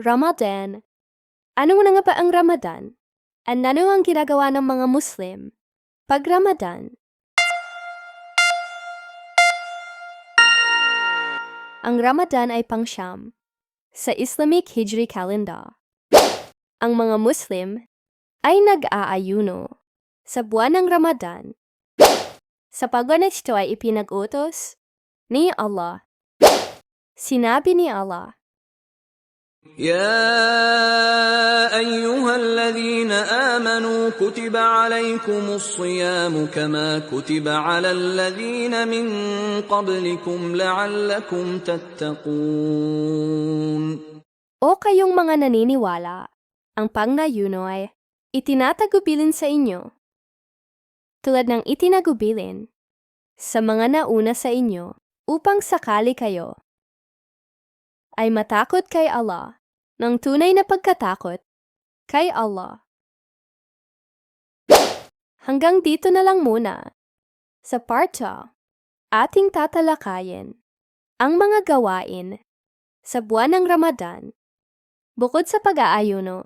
Ramadan. Ano na nga ba ang Ramadan? At ano ang ginagawa ng mga Muslim pag Ramadan? Ang Ramadan ay pangsyam sa Islamic Hijri calendar. Ang mga Muslim ay nag-aayuno sa buwan ng Ramadan. Sa pagwan na ito ay ipinag-utos ni Allah. Sinabi ni Allah, يا أيها الذين آمنوا كتب عليكم الصيام كما كتب على الذين من قبلكم لعلكم تتقون. O kayong mga naniniwala, ang pangnayuno ay itinatagubilin sa inyo, tulad ng itinagubilin sa mga nauna sa inyo, upang sakali kayo ay matakot kay Allah ng tunay na pagkatakot kay Allah. Hanggang dito na lang muna sa part 2, ating tatalakayin ang mga gawain sa buwan ng Ramadan bukod sa pag-aayuno